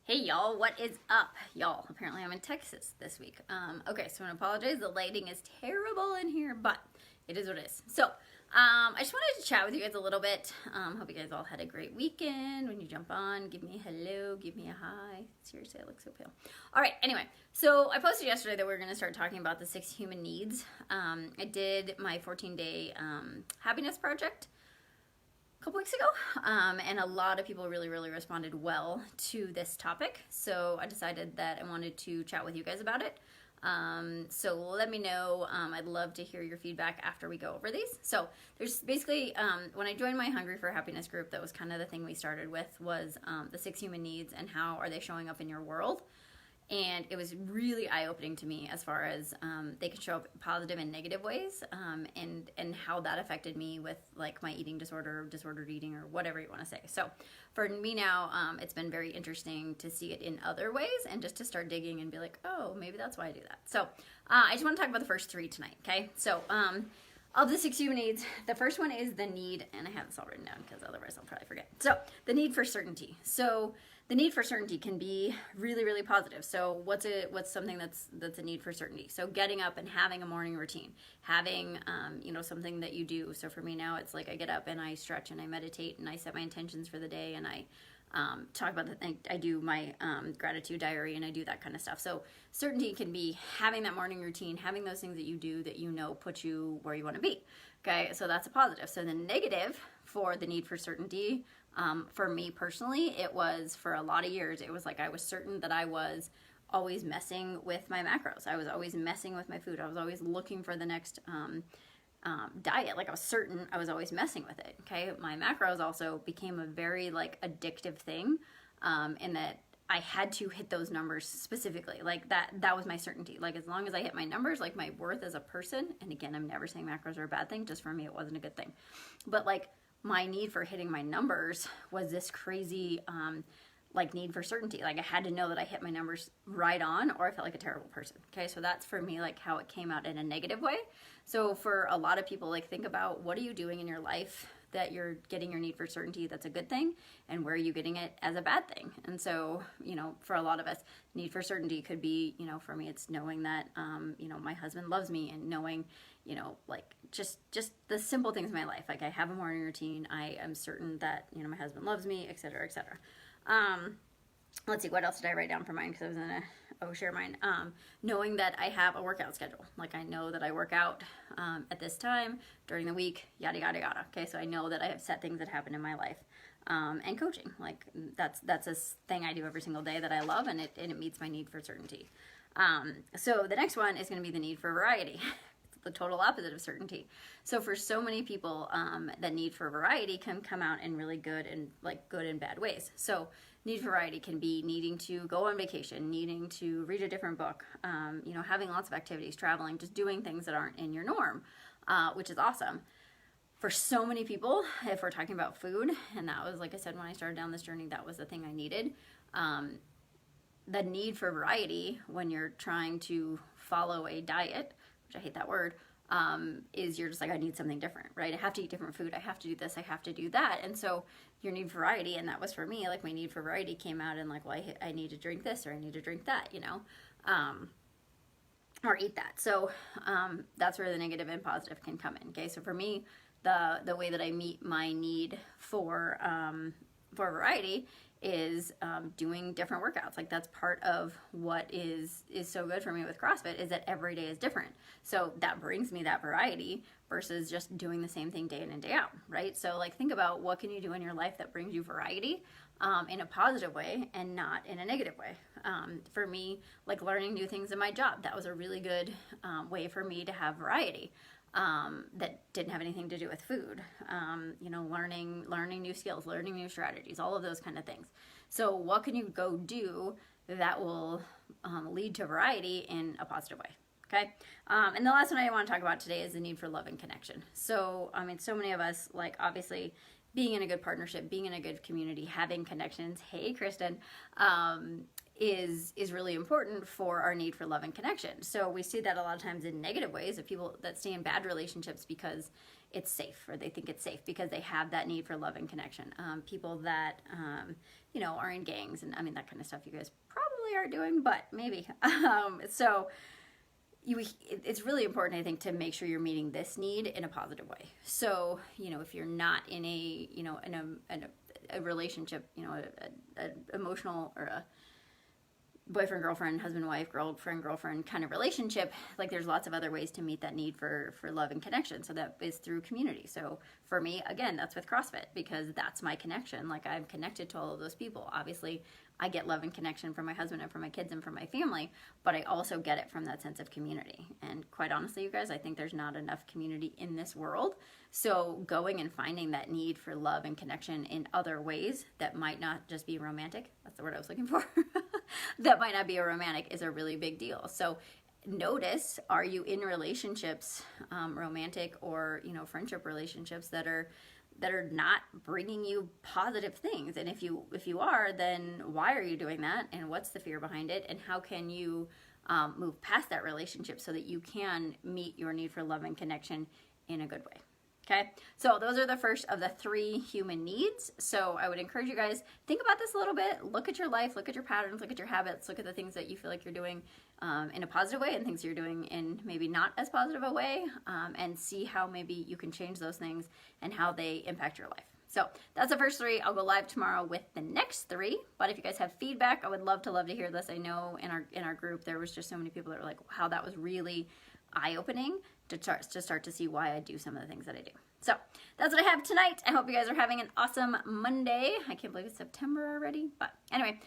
Hey y'all, what is up? Y'all, apparently I'm in Texas this week. Okay, so I apologize, the lighting is terrible in here, but it is what it is. So, I just wanted to chat with you guys a little bit. Hope you guys all had a great weekend. When you jump on, give me a hello, give me a hi. Seriously, I look so pale. All right, anyway, so I posted yesterday that we were going to start talking about the 6 human needs. I did my 14-day happiness project couple weeks ago, and a lot of people really responded well to this topic, so I decided that I wanted to chat with you guys about it. So let me know. I'd love to hear your feedback after we go over these. So there's basically, when I joined my Hungry for Happiness group, that was kind of the thing we started with, was the 6 human needs and how are they showing up in your world. And it was really eye-opening to me as far as they can show up positive and negative ways, and how that affected me with like my eating disorder, disordered eating, or whatever you want to say. So for me now, it's been very interesting to see it in other ways and just to start digging and be like, oh, maybe that's why I do that. So I just want to talk about the first 3 tonight, okay? So of the 6 human needs, the first one is the need, and I have this all written down because otherwise I'll probably forget. So the need for certainty. So the need for certainty can be really positive. So what's something that's a need for certainty? So getting up and having a morning routine, having something that you do. So for me now, it's like I get up and I stretch and I meditate and I set my intentions for the day and I talk about I do my gratitude diary and I do that kind of stuff. So certainty can be having that morning routine, having those things that you do that you know put you where you want to be. Okay, so that's a positive. So the negative for the need for certainty, for me personally, it was for a lot of years, it was like I was certain that I was always messing with my macros. I was always messing with my food. I was always looking for the next diet. Like I was certain I was always messing with it. Okay, my macros also became a very like addictive thing, in that I had to hit those numbers specifically. Like that was my certainty. Like as long as I hit my numbers, like my worth as a person, and again, I'm never saying macros are a bad thing, just for me it wasn't a good thing. But like my need for hitting my numbers was this crazy like need for certainty. Like I had to know that I hit my numbers right on or I felt like a terrible person. Okay, so that's for me like how it came out in a negative way. So for a lot of people, like think about what are you doing in your life that you're getting your need for certainty that's a good thing, and where are you getting it as a bad thing. And so for a lot of us, need for certainty could be, for me it's knowing that my husband loves me, and knowing like just the simple things in my life. Like I have a morning routine, I am certain that my husband loves me, etc., etc. Let's see, what else did I write down for mine? Because I was gonna share mine. Knowing that I have a workout schedule. Like I know that I work out at this time during the week, yada yada yada. Okay, so I know that I have set things that happen in my life. And coaching, like that's a thing I do every single day that I love, and it meets my need for certainty. So the next one is going to be the need for variety. The total opposite of certainty. So for so many people, the need for variety can come out in really good and bad ways. So need for variety can be needing to go on vacation, needing to read a different book, having lots of activities, traveling, just doing things that aren't in your norm, which is awesome. For so many people, if we're talking about food, and that was, like I said, when I started down this journey, that was the thing I needed. The need for variety when you're trying to follow a diet, which I hate that word, is you're just like, I need something different, right? I have to eat different food. I have to do this. I have to do that. And so your need for variety, and that was for me, like my need for variety came out in like, well, I need to drink this or I need to drink that, or eat that. So that's where the negative and positive can come in. Okay, so for me, the way that I meet my need for variety is doing different workouts. Like that's part of what is so good for me with CrossFit, is that every day is different. So that brings me that variety versus just doing the same thing day in and day out, right? So like think about what can you do in your life that brings you variety in a positive way and not in a negative way. For me, like learning new things in my job, that was a really good way for me to have variety. That didn't have anything to do with food, learning new skills, learning new strategies, all of those kind of things. So what can you go do that will lead to variety in a positive way? Okay. And the last one I want to talk about today is the need for love and connection. So, so many of us, like obviously being in a good partnership, being in a good community, having connections. Hey, Kristen, is really important for our need for love and connection. So we see that a lot of times in negative ways, of people that stay in bad relationships because it's safe, or they think it's safe because they have that need for love and connection. People that, you know, are in gangs, and I mean, that kind of stuff you guys probably are doing, but maybe. So it's really important, I think, to make sure you're meeting this need in a positive way. So, you know, if you're not in a, you know, in a relationship, you know, a emotional or a boyfriend, girlfriend, husband, wife, girlfriend kind of relationship, like there's lots of other ways to meet that need for love and connection. So that is through community. So for me, again, that's with CrossFit, because that's my connection. Like, I'm connected to all of those people. Obviously, I get love and connection from my husband and from my kids and from my family, but I also get it from that sense of community. And quite honestly, you guys, I think there's not enough community in this world. So going and finding that need for love and connection in other ways that might not just be romantic, that's the word I was looking for, that might not be a romantic, is a really big deal. So notice, are you in relationships, romantic or, you know, friendship relationships that are not bringing you positive things? And if you are, then why are you doing that? And what's the fear behind it? And how can you move past that relationship so that you can meet your need for love and connection in a good way? Okay, so those are the first of the 3 human needs. So I would encourage you guys, think about this a little bit, look at your life, look at your patterns, look at your habits, look at the things that you feel like you're doing in a positive way and things you're doing in maybe not as positive a way, and see how maybe you can change those things and how they impact your life. So that's the first 3. I'll go live tomorrow with the next 3. But if you guys have feedback, I would love to hear this. I know in our group there was just so many people that were like, wow, that was really eye-opening to start to see why I do some of the things that I do. So that's what I have tonight. I hope you guys are having an awesome Monday. I can't believe it's September already, but anyway,